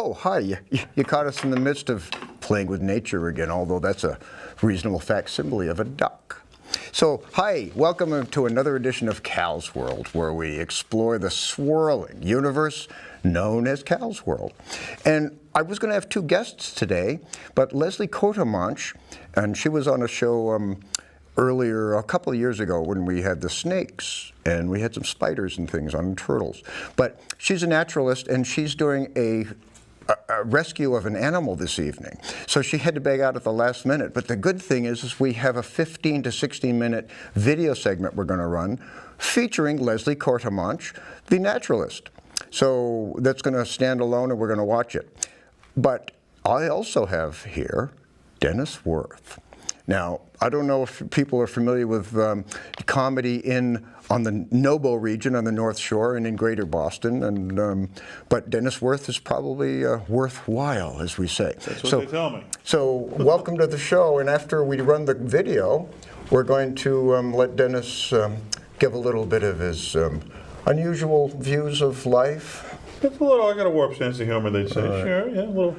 Oh, hi. You caught us in the midst of playing with nature again, although that's a reasonable facsimile of a duck. So, hi, welcome to another edition of Cal's World, where we explore the swirling universe known as Cal's World. And I was going to have two guests today, but Leslie Cotemanche, and she was on a show earlier, a couple of years ago, when we had the snakes, and we had some spiders and things on turtles. But she's a naturalist, and she's doing a rescue of an animal this evening. So she had to beg out at the last minute. But the good thing is we have a 15 to 16 minute video segment we're going to run featuring Leslie Cotemanche, the naturalist. So that's going to stand alone and we're going to watch it. But I also have here Dennis Wirth. Now, I don't know if people are familiar with comedy on the Nobo region on the North Shore and in Greater Boston, and but Dennis Wirth is probably worthwhile, as we say. That's what they tell me. So, welcome to the show. And after we run the video, we're going to let Dennis give a little bit of his unusual views of life. It's a little. I got a warped sense of humor, they'd say. Sure, yeah, a little.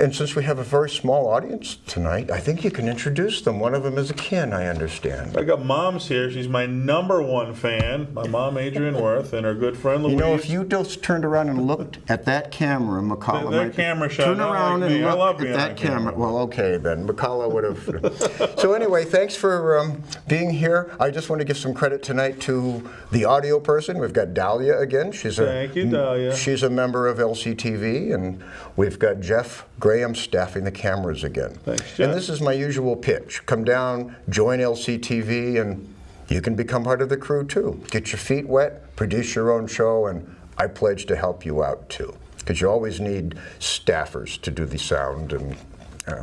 And since we have a very small audience tonight, I think you can introduce them. One of them is a kin, I understand. I got Mom's here. She's my #1 fan. My mom, Adrienne Wirth, and her good friend Louise. You know, if you just turned around and looked at that camera, McCullough that camera shot. Turn around like and I love look being at that on camera. Well, okay then. McCullough would have. So anyway, thanks for being here. I just want to give some credit tonight to the audio person. We've got Dahlia again. Thank you, Dahlia. She's a member of LCTV, and we've got Jeff Graham staffing the cameras again. Thanks, Jeff. And this is my usual pitch. Come down, join LCTV, and you can become part of the crew too. Get your feet wet, produce your own show, and I pledge to help you out too. Because you always need staffers to do the sound, and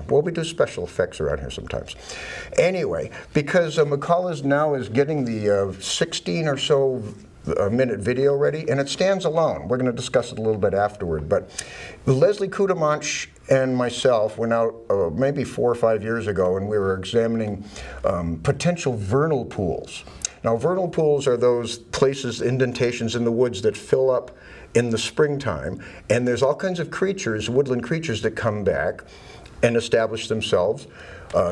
well, we do special effects around here sometimes. Anyway, because McCullough now is getting the 16 or so minute video ready, and it stands alone. We're going to discuss it a little bit afterward. But Leslie Cotemanche and myself went out maybe 4 or 5 years ago, and we were examining potential vernal pools. Now, vernal pools are those places, indentations in the woods that fill up in the springtime, and there's all kinds of creatures, woodland creatures, that come back and establish themselves.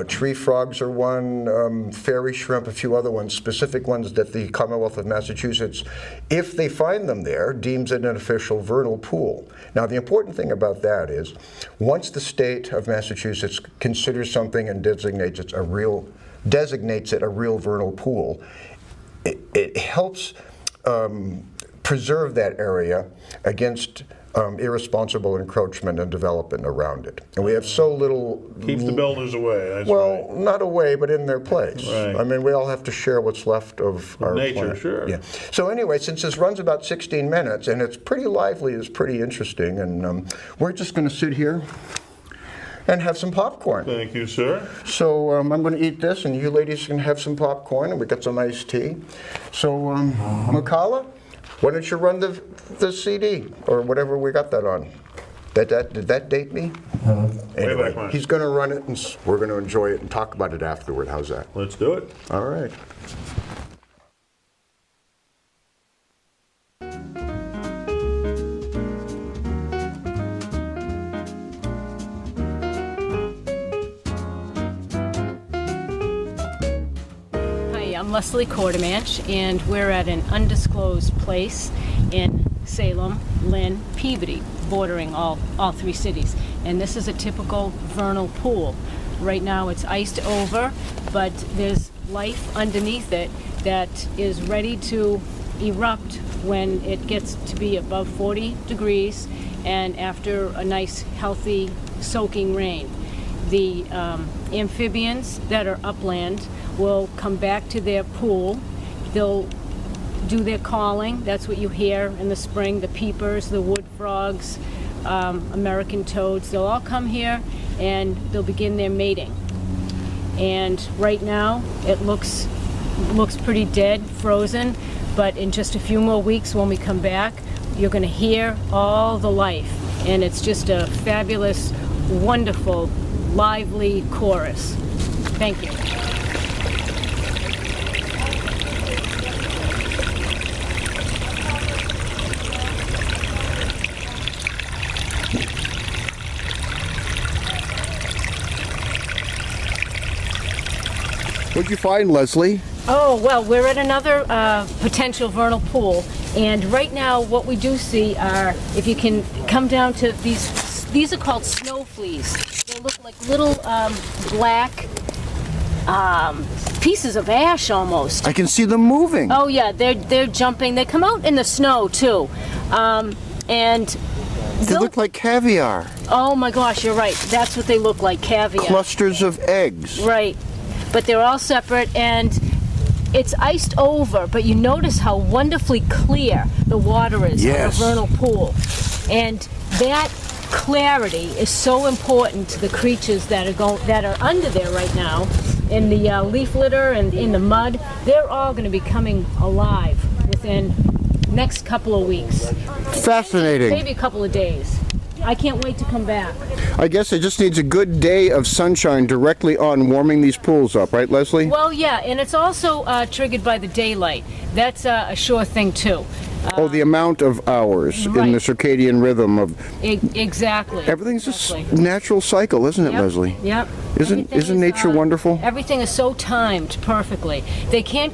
Tree frogs are one, fairy shrimp, a few other ones, specific ones that the Commonwealth of Massachusetts, if they find them there, deems it an official vernal pool. Now, the important thing about that is, once the state of Massachusetts considers something and designates it a real vernal pool, it helps preserve that area against irresponsible encroachment and development around it. And we have so little... Keeps the builders away, that's well, right. not away, but in their place. Right. I mean, we all have to share what's left of our nature, planet. sure. Yeah. So anyway, since this runs about 16 minutes, and it's pretty lively, it's pretty interesting, and we're just going to sit here and have some popcorn. Thank you, sir. So I'm going to eat this, and you ladies can have some popcorn, and we got some iced tea. So, McCullough, why don't you run the CD, or whatever we got that on? Did that date me? Anyway, he's going to run it, and we're going to enjoy it and talk about it afterward. How's that? Let's do it. All right. I'm Leslie Cotemanche, and we're at an undisclosed place in Salem, Lynn, Peabody, bordering all 3 cities. And this is a typical vernal pool. Right now it's iced over, but there's life underneath it that is ready to erupt when it gets to be above 40 degrees and after a nice, healthy, soaking rain. The amphibians that are upland will come back to their pool. They'll do their calling. That's what you hear in the spring, the peepers, the wood frogs, American toads. They'll all come here and they'll begin their mating. And right now it looks pretty dead, frozen, but in just a few more weeks when we come back, you're going to hear all the life. And it's just a fabulous, wonderful, lively chorus. Thank you. What'd you find, Leslie? Oh, well, we're at another potential vernal pool, and right now what we do see are, if you can come down to these are called snow fleas. They look like little black pieces of ash almost. I can see them moving. Oh yeah, they're jumping. They come out in the snow too, and They look like caviar. oh my gosh, you're right. That's what they look like, caviar. Clusters of eggs. Right, but they're all separate, and it's iced over, but you notice how wonderfully clear the water is Yes. in a vernal pool. And that clarity is so important to the creatures that are under there right now, in the leaf litter and in the mud. They're all going to be coming alive within next couple of weeks. Fascinating. Maybe a couple of days. I can't wait to come back. I guess it just needs a good day of sunshine directly on warming these pools up, right, Leslie? Well, yeah, and it's also triggered by the daylight. That's a sure thing too. Oh, the amount of hours in right. the circadian rhythm of Exactly. everything's exactly. a natural cycle, isn't it, Yep, Leslie? Yep. Isn't Everything is, nature wonderful? Everything is so timed perfectly. They can't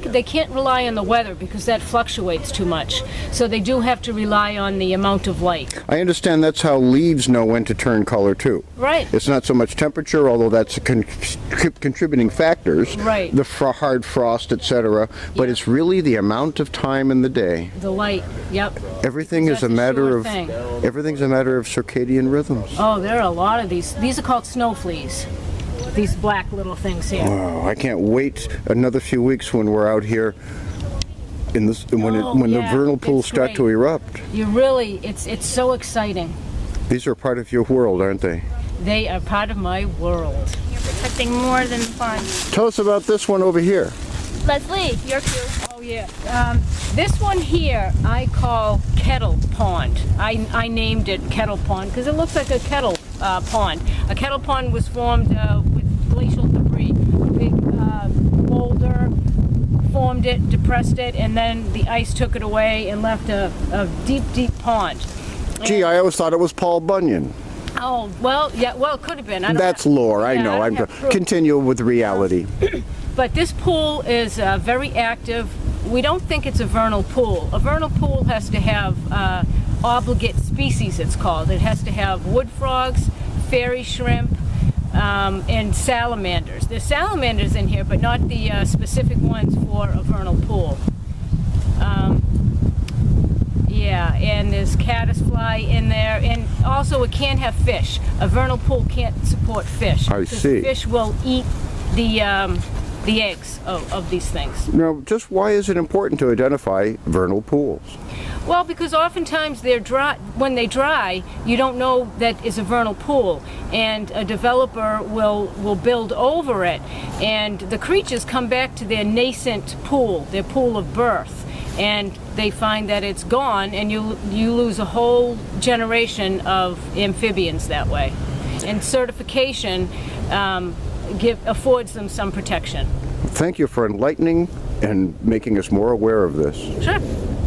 rely on the weather because that fluctuates too much. So they do have to rely on the amount of light. I understand that's how leaves know when to turn color too. Right. It's not so much temperature, although that's a contributing factors. Right. The hard frost, etc. But Yeah. it's really the amount of time in the day. The light. Yep. Everything is That's a a matter sure of thing. everything's a matter of circadian rhythms. Oh, there are a lot of these. These are called snow fleas. These black little things here. Wow, I can't wait another few weeks when we're out here in this when the yeah, vernal pools it's start to great. erupt. You really, it's so exciting. These are part of your world, aren't they? They are part of my world. You're protecting more than fun. Tell us about this one over here. Leslie, you're cute. Oh yeah. This one here I call Kettle Pond. I named it Kettle Pond because it looks like a kettle pond. A kettle pond was formed with glacial debris. A big boulder formed it, depressed it, and then the ice took it away and left a deep, deep pond. Gee, I always thought it was Paul Bunyan. Oh, well, yeah, well, it could have been. I don't That's have- lore, I yeah, know. don't I'm have proof. continue with reality. But this pool is very active. We don't think it's a vernal pool. A vernal pool has to have obligate species, it's called. It has to have wood frogs, fairy shrimp, and salamanders. There's salamanders in here, but not the specific ones for a vernal pool. Yeah, and there's caddisfly in there, and also it can't have fish. A vernal pool can't support fish. I because see. Fish will eat the eggs of these things. Now, just why is it important to identify vernal pools? Well, because oftentimes they're dry. When they dry, you don't know that is a vernal pool, and a developer will build over it, and the creatures come back to their nascent pool, their pool of birth, and they find that it's gone, and you lose a whole generation of amphibians that way. And certification affords them some protection. Thank you for enlightening and making us more aware of this. Sure.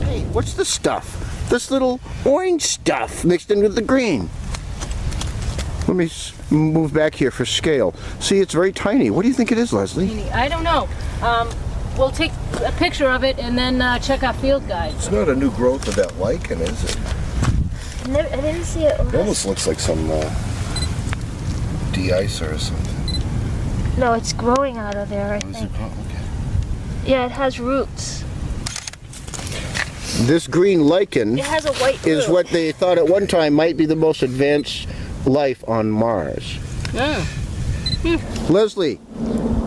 Hey, what's this stuff? This little orange stuff mixed in with the green. Let me move back here for scale. See, it's very tiny. What do you think it is, Leslie? I don't know. We'll take a picture of it and then check our field guide. It's not a new growth of that lichen, is it? I didn't see it. It almost looks like some de-icer or something. No, it's growing out of there, I think. Yeah, it has roots. This green lichen It has a white is root. what they thought at one time might be the most advanced life on Mars. Leslie,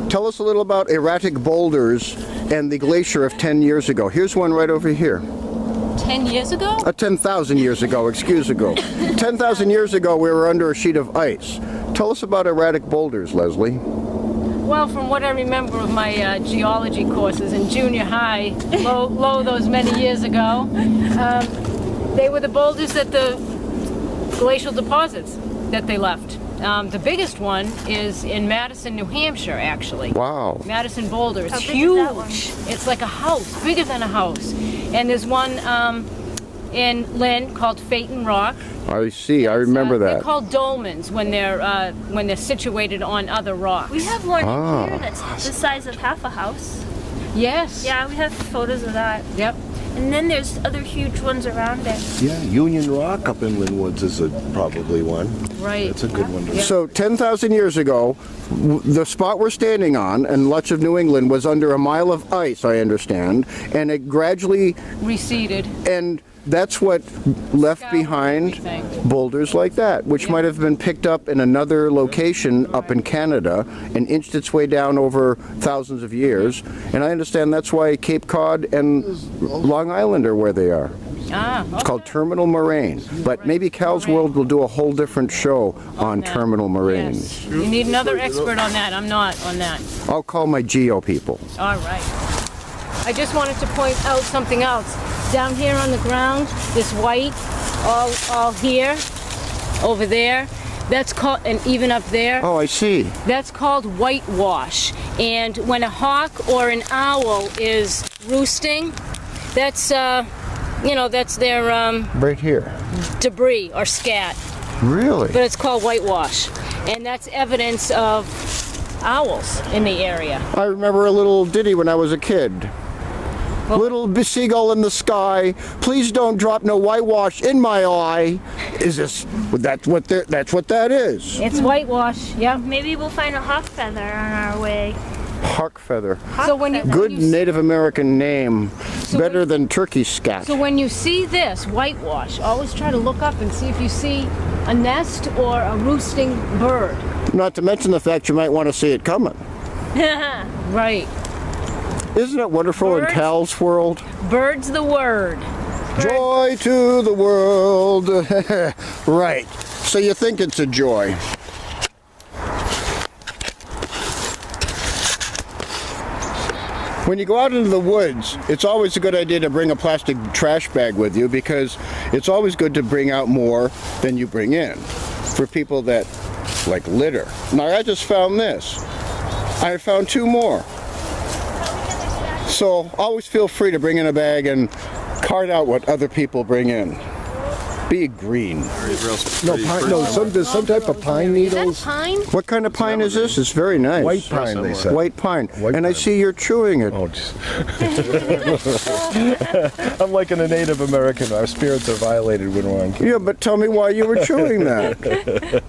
tell us a little about erratic boulders and the glacier of 10 years ago. Here's one right over here. 10 years ago? 10,000 years ago, excuse ago. 10,000 years ago, we were under a sheet of ice. Tell us about erratic boulders, Leslie. Well, from what I remember of my geology courses in junior high, low those many years ago, they were the boulders that the glacial deposits that they left. The biggest one is in Madison, New Hampshire, actually. Wow. Madison Boulder. It's How big is huge. that one? It's like a house, bigger than a house. And there's one and Lynn called Phaeton Rock. I see. I remember They're that. called dolmens when they're situated on other rocks. We have one in here that's the size of half a house. Yes. Yeah, we have photos of that. Yep. And then there's other huge ones around it. Yeah, Union Rock up in Linwoods is probably one. Right. That's a good one to So 10,000 years ago, the spot we're standing on in much of New England was under a mile of ice, I understand, and it gradually, Receded. and that's what left Scoured behind everything. boulders like that, which Yeah. might have been picked up in another location up in Canada and inched its way down over thousands of years. And I understand that's why Cape Cod and Long Island are where they are. Ah. It's called terminal moraine. But maybe Cal's World will do a whole different show on that. terminal moraines. Yes. You need another expert on that. I'm not on that. I'll call my geo people. All right. I just wanted to point out something else. Down here on the ground, this white, all here, over there, that's called, and even up there, Oh, I see. that's called whitewash. And when a hawk or an owl is roosting, that's, that's their Right here. debris or scat. Really? But it's called whitewash. And that's evidence of owls in the area. I remember a little ditty when I was a kid. Little seagull in the sky, please don't drop no whitewash in my eye. Is this? That's what that is. It's whitewash, yeah. Maybe we'll find a hawk feather on our way. Hawk feather. So when you Good when you, Native American name. Better than turkey scat. So when you see this whitewash, always try to look up and see if you see a nest or a roosting bird. Not to mention the fact you might want to see it coming. Right. Isn't it wonderful in Birds? Cal's World? Bird's the word. Joy to the world. Right. So you think it's a joy. When you go out into the woods, it's always a good idea to bring a plastic trash bag with you because it's always good to bring out more than you bring in for people that like litter. Now I just found this. I found 2 more. So always feel free to bring in a bag and cart out what other people bring in. Be green. No, pine, no, there's some type of pine Is that needles. pine? What kind of pine is this? It's very nice. White pine, they said. White pine. White And I pine. see you're chewing it. Oh, just. I'm like a Native American. Our spirits are violated when we're on camera. Yeah, but tell me why you were chewing that.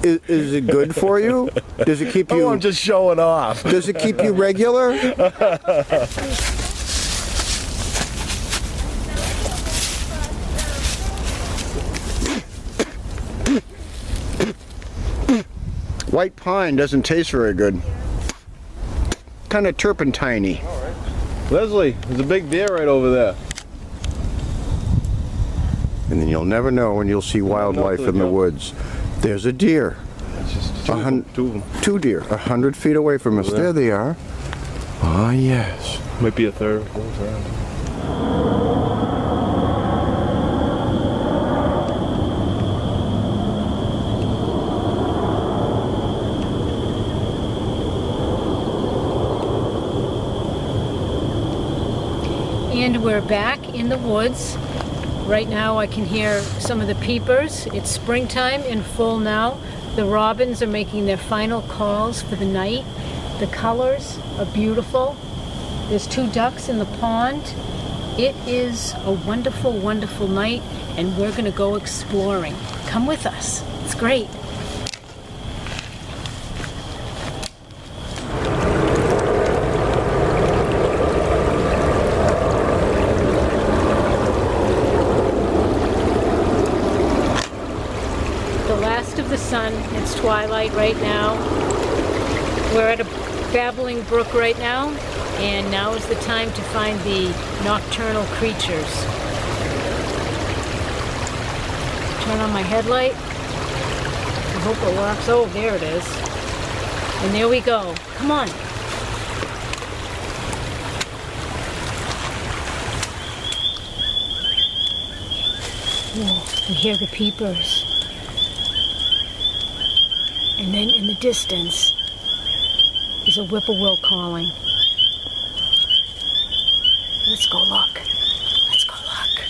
Is it good for you? Does it keep you? Oh, I'm just showing off. Does it keep you regular? White pine doesn't taste very good. Kind of turpentine-y. Leslie, there's a big deer right over there. And then you'll never know when you'll see wildlife in the woods. There's a deer. It's just A hun- two of them. 2 deer, 100 feet away from us. There they are. Ah, yes. Might be a third or fourth round. And we're back in the woods. Right now I can hear some of the peepers. It's springtime in full now. The robins are making their final calls for the night. The colors are beautiful. There's 2 ducks in the pond. It is a wonderful, wonderful night, and we're gonna go exploring. Come with us. It's great. The last of the sun. It's twilight right now. We're at a babbling brook right now, and now is the time to find the nocturnal creatures. Turn on my headlight. I hope it works. Oh, there it is. And there we go. Come on. Whoa, I hear the peepers. And then in the distance is a whippoorwill calling. Let's go look. Let's go look.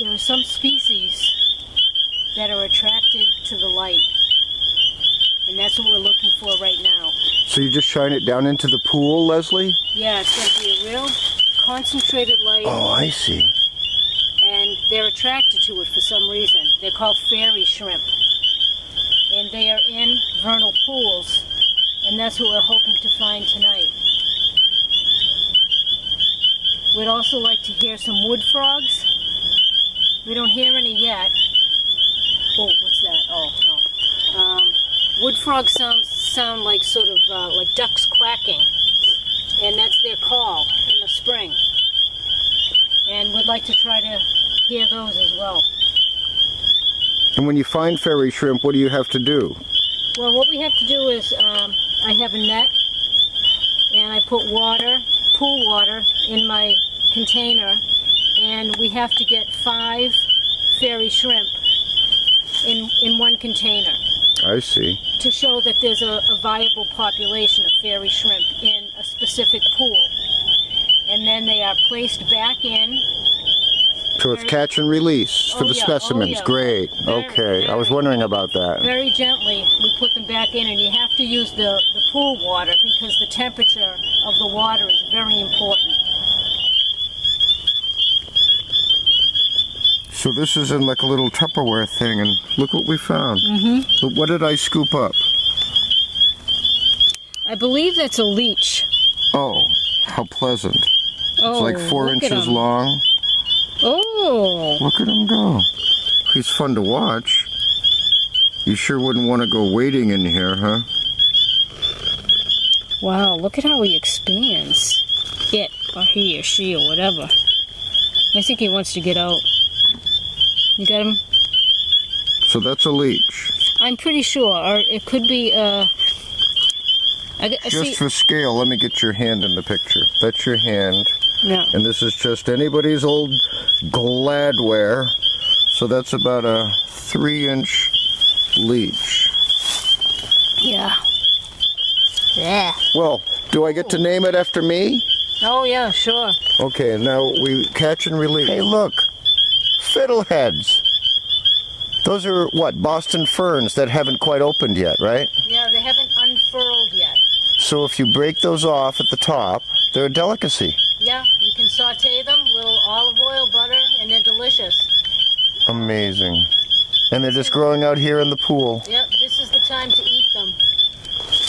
There are some species that are attracted to the light, and that's what we're looking for right now. So you just shine it down into the pool, Leslie? Yeah, it's going to be a real concentrated light, Oh, I see. and they're attracted to it for some reason. They're called fairy shrimp, and they are in vernal pools, and that's what we're hoping to find tonight. We'd also like to hear some wood frogs. We don't hear any yet. Oh, what's that? Oh, no. Wood frogs sound like sort of like ducks quacking, and that's their call in the spring. And we'd like to try to hear those as well. And when you find fairy shrimp, what do you have to do? Well, what we have to do is I have a net, and I put water, pool water, in my container, and we have to get 5 fairy shrimp in one container I see. to show that there's a viable population of fairy shrimp in a specific pool. And then they are placed back in. So it's catch and release for Oh, the yeah. specimens. Oh, yeah. Great. Very, Okay. I was very. wondering about that. Very gently, we put them back in, and you have to use the pool water because the temperature of the water is very important. So this is in like a little Tupperware thing, and look what we found. But what did I scoop up? I believe that's a leech. Oh, how pleasant. Oh, It's like 4 look at inches him. long. Oh, Look at him go. He's fun to watch. You sure wouldn't want to go wading in here, huh? wow, look at how he expands. It, or he, or she, or whatever. I think he wants to get out. You got him? So that's a leech. I'm pretty sure, or it could be, I Just see, for scale, let me get your hand in the picture. That's your hand. no. And this is just anybody's old Gladware. So that's about a 3-inch leech. Yeah. Yeah. Well, do I get to name it after me? Oh, yeah, sure. Okay, now we catch and release. Hey, look. Fiddleheads. Those are what? Boston ferns that haven't quite opened yet, right? Yeah, they haven't unfurled yet. So if you break those off at the top, they're a delicacy. Yeah, you can saute them, little olive oil, butter, and they're delicious. Amazing. And they're just growing out here in the pool. Yep, this is the time to eat them.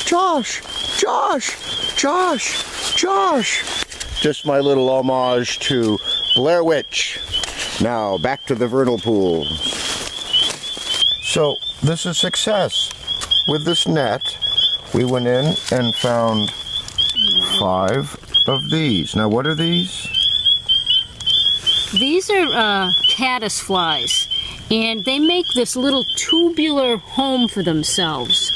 Josh! Josh! Josh! Josh! Just my little homage to Blair Witch. Now, back to the vernal pools. So, this is success. With this net, we went in and found 5 of these. Now, what are these? These are caddis flies, and they make this little tubular home for themselves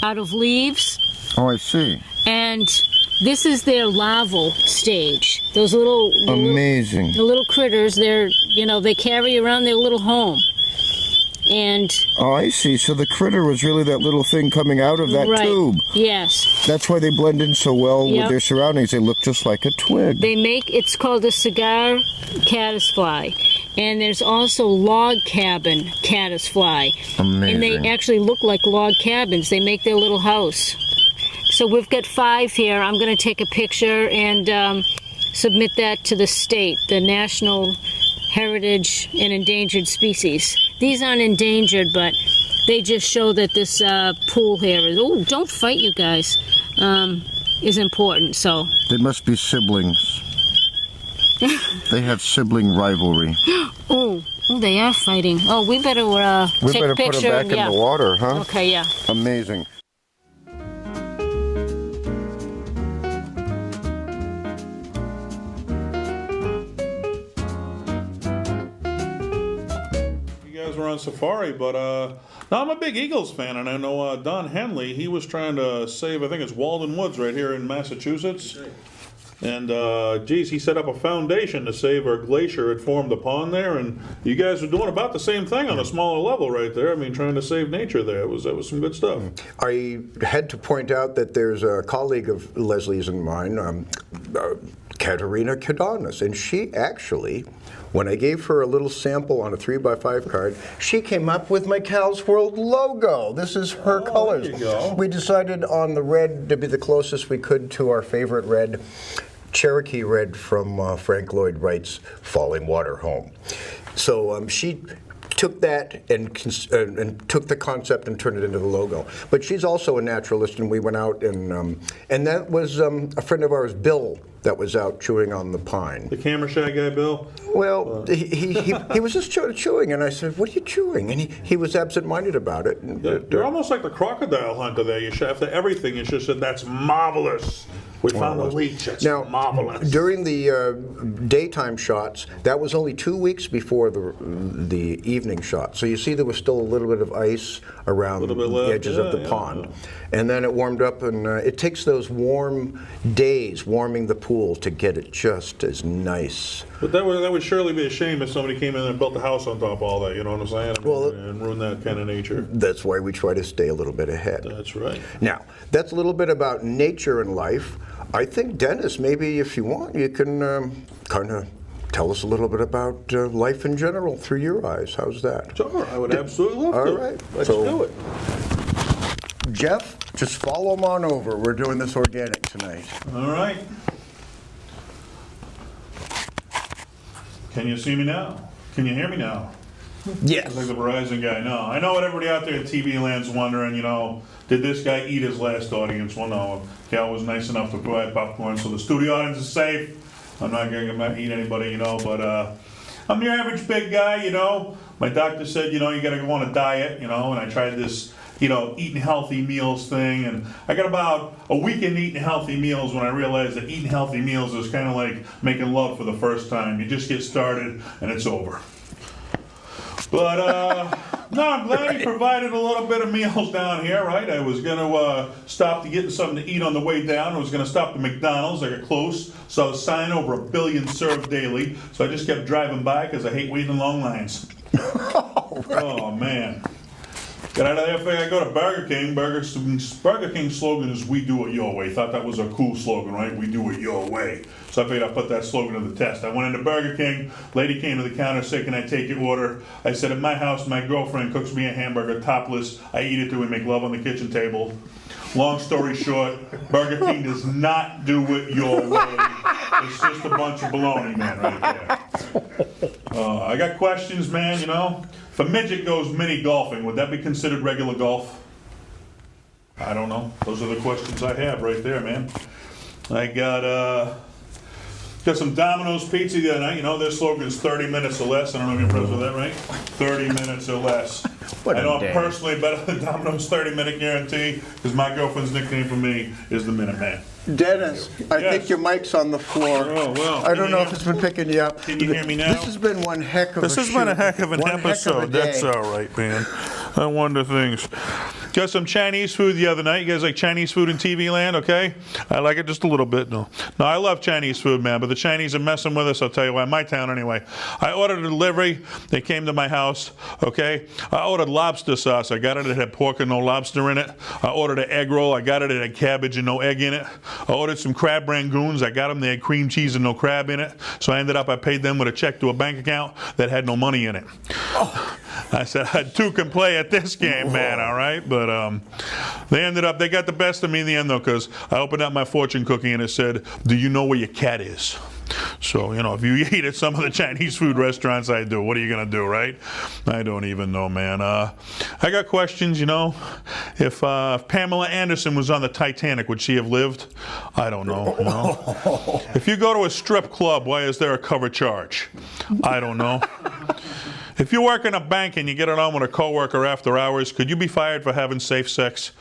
out of leaves, Oh, I see. and this is their larval stage. Those little, Amazing. the little critters, they carry around their little home. And Oh, I see. So the critter was really that little thing coming out of that right, tube. yes, That's why they blend in so well with Yep. their surroundings. They look just like a twig. it's called a cigar caddisfly. And there's also log cabin caddisfly. Amazing. And they actually look like log cabins. They make their little house. So we've got 5 here. I'm going to take a picture and submit that to the state, the National Heritage and Endangered Species. These aren't endangered, but they just show that this pool here is, oh, don't fight, you guys, is important. So They must be siblings. They have sibling rivalry. oh, they are fighting. Oh, we better We take better a picture. put them back and, in the water, huh? Okay, yeah. Amazing. You guys were on safari, but no, I'm a big Eagles fan, and I know Don Henley, he was trying to save, I think it's Walden Woods right here in Massachusetts. And, geez, he set up a foundation to save our glacier. It formed a pond there, and you guys are doing about the same thing on a smaller level right there. I mean, trying to save nature there. That was some good stuff. I had to point out that there's a colleague of Leslie's and mine, Katerina Kidonis. And she actually, when I gave her a little sample on a 3x5 card, she came up with my Cal's World logo. This is her colors. There you go. We decided on the red to be the closest we could to our favorite red, Cherokee red from Frank Lloyd Wright's Falling Water Home. So she took that and took the concept and turned it into the logo. But she's also a naturalist, and we went out and that was a friend of ours, Bill, that was out chewing on the pine. The camera shy guy, Bill? Well, he was just chewing, and I said, "What are you chewing?" And he was absent-minded about it. You're almost like the crocodile hunter there. You should, after everything, you should have said, "That's marvelous. We found a leech. That's Now, marvelous." during the daytime shots, that was only 2 weeks before the evening shot. So you see there was still a little bit of ice around Little bit the left, edges of the yeah, pond. And then it warmed up, and it takes those warm days warming the pool to get it just as nice. But that would surely be a shame if somebody came in and built a house on top of all that, you know what I'm saying? Well, and ruin that kind of nature. That's why we try to stay a little bit ahead. That's right. Now, that's a little bit about nature and life. I think, Dennis, maybe if you want, you can kind of tell us a little bit about life in general through your eyes. How's that? Sure, I would absolutely love to. All right. Let's So- do it. Jeff, just follow him on over. We're doing this organic tonight. All right. Can you see me now? Can you hear me now? Yes. Like the Verizon guy. No, I know what everybody out there in TV land's wondering, you know, did this guy eat his last audience? Well, no. Cal was nice enough to provide popcorn, so the studio audience is safe. I'm not going to eat anybody, you know, but I'm your average big guy, you know. My doctor said, you know, you got to go on a diet, you know, and I tried this, you know, eating healthy meals thing, and I got about a week in eating healthy meals when I realized that eating healthy meals is kind of like making love for the first time. You just get started and it's over. But no, I'm glad you provided a little bit of meals down here, right? I was going to stop to get something to eat on the way down. I was going to stop at McDonald's. I got close, saw a sign over 1 billion served daily, so I just kept driving by because I hate waiting in long lines. Oh, man. Got out of there, figured I'd go to Burger King. Burger King's slogan is, "We do it your way." Thought that was a cool slogan, right? We do it your way. So I figured I'd put that slogan to the test. I went into Burger King. Lady came to the counter, said, "Can I take your order?" I said, "At my house, my girlfriend cooks me a hamburger topless. I eat it till we make love on the kitchen table." Long story short, Burger King does not do it your way. It's just a bunch of baloney, man, right there. I got questions, man, you know. If a midget goes mini golfing, would that be considered regular golf? I don't know. Those are the questions I have right there, man. I got some Domino's pizza the other night. You know, their slogan is 30 minutes or less. I don't know if you're impressed with that, right? 30 minutes or less. What I a know I'm day. personally better than Domino's 30-minute guarantee because my girlfriend's nickname for me is the Minute Man. Dennis, I Yes. think your mic's on the floor. Oh, well. I don't know if it's been picking you up. Can you hear me now? This has been one heck of a This has been a shoot. heck of an One heck of a episode. day. That's all right, man. I wonder things. Got some Chinese food the other night. You guys like Chinese food in TV land, okay? I like it just a little bit. No, I love Chinese food, man, but the Chinese are messing with us, I'll tell you why. My town, anyway. I ordered a delivery. They came to my house, okay? I ordered lobster sauce. I got it. It had pork and no lobster in it. I ordered an egg roll. I got it. It had cabbage and no egg in it. I ordered some crab rangoons. I got them. They had cream cheese and no crab in it. So I paid them with a check to a bank account that had no money in it. I said, two can play at this game, man, all right? But they got the best of me in the end, though, because I opened up my fortune cookie and it said, "Do you know where your cat is?" So, you know, if you eat at some of the Chinese food restaurants I do, what are you going to do, right? I don't even know, man. I got questions, you know. If Pamela Anderson was on the Titanic, would she have lived? I don't know. You know? If you go to a strip club, why is there a cover charge? I don't know. If you work in a bank and you get it on with a coworker after hours, could you be fired for having safe sex?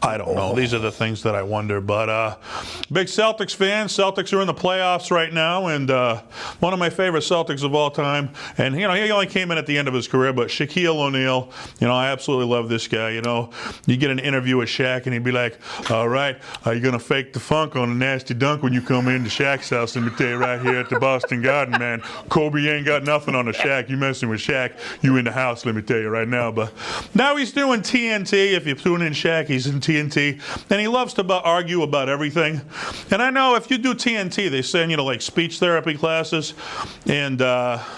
I don't know. These are the things that I wonder. But big Celtics fan. Celtics are in the playoffs right now, and one of my favorite Celtics of all time. And, you know, he only came in at the end of his career, but Shaquille O'Neal, you know, I absolutely love this guy. You know, you get an interview with Shaq, and he'd be like, "All right, are you going to fake the funk on a nasty dunk when you come into Shaq's house? Let me tell you right here at the Boston Garden, man. Kobe ain't got nothing on the Shaq. You messing with Shaq, you in the house, let me tell you right now." But now he's doing TNT. If you tune in Shaq, he's in TNT, and he loves to argue about everything. And I know if you do TNT, they send you to like speech therapy classes, and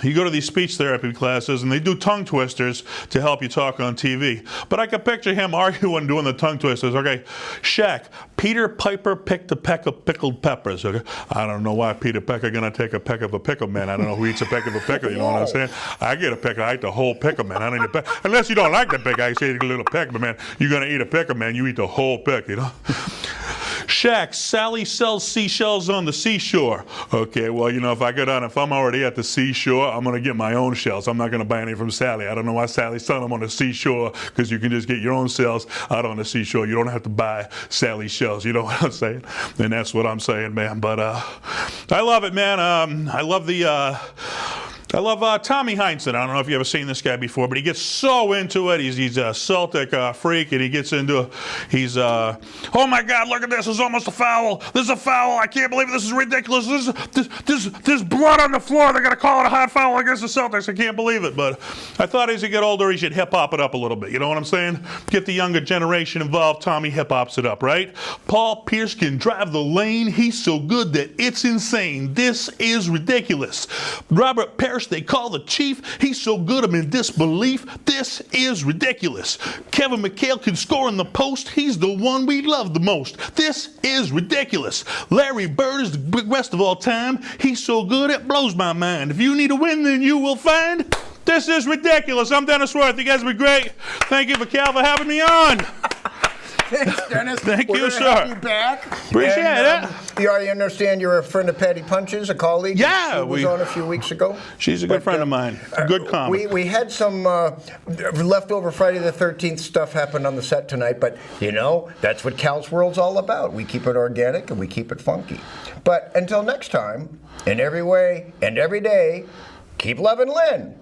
you go to these speech therapy classes, and they do tongue twisters to help you talk on TV. But I could picture him arguing doing the tongue twisters. Okay, Shaq, Peter Piper picked a peck of pickled peppers. Okay, I don't know why Peter Piper gonna take a peck of a pickle, man. I don't know who eats a peck of a pickle. You know what I'm saying? I get a pickle. I eat the whole pickle, man. I don't eat a peck unless you don't like the pickle. I say eat a little peck, but man, you're gonna eat a pickle, man. You eat the whole pick, you know. Shaq, Sally sells seashells on the seashore. Okay, well, you know, if I'm already at the seashore, I'm gonna get my own shells. I'm not gonna buy any from Sally. I don't know why Sally's selling them on the seashore, because you can just get your own shells out on the seashore. You don't have to buy Sally's shells. You know what I'm saying? And that's what I'm saying, man. But I love it, man. I love Tommy Heinsohn. I don't know if you've ever seen this guy before, but he gets so into it. He's a Celtic freak, and he gets into oh my God, look at this. It's almost a foul. This is a foul. I can't believe it. This is ridiculous. There's blood on the floor. They're going to call it a hot foul against the Celtics. I can't believe it. But I thought as he get older, he should hip-hop it up a little bit. You know what I'm saying? Get the younger generation involved. Tommy hip-hops it up, right? Paul Pierce can drive the lane. He's so good that it's insane. This is ridiculous. Robert Parrish, they call the chief. He's so good I'm in disbelief. This is ridiculous. Kevin McHale can score in the post. He's the one we love the most. This is ridiculous. Larry Bird is the best of all time. He's so good it blows my mind. If you need a win, then you will find. This is ridiculous. I'm Dennis Wirth. You guys have been great. Thank you, Cal, for having me on. Thanks, Dennis. Thank We're you, gonna sir. have you back. Appreciate it. You already understand you're a friend of Patty Punch's, a colleague. Yeah, She was on a few weeks ago. She's a good friend of mine. Good comic. We had some leftover Friday the 13th stuff happen on the set tonight, but you know, that's what Cal's World's all about. We keep it organic and we keep it funky. But until next time, in every way and every day, keep loving Lynn.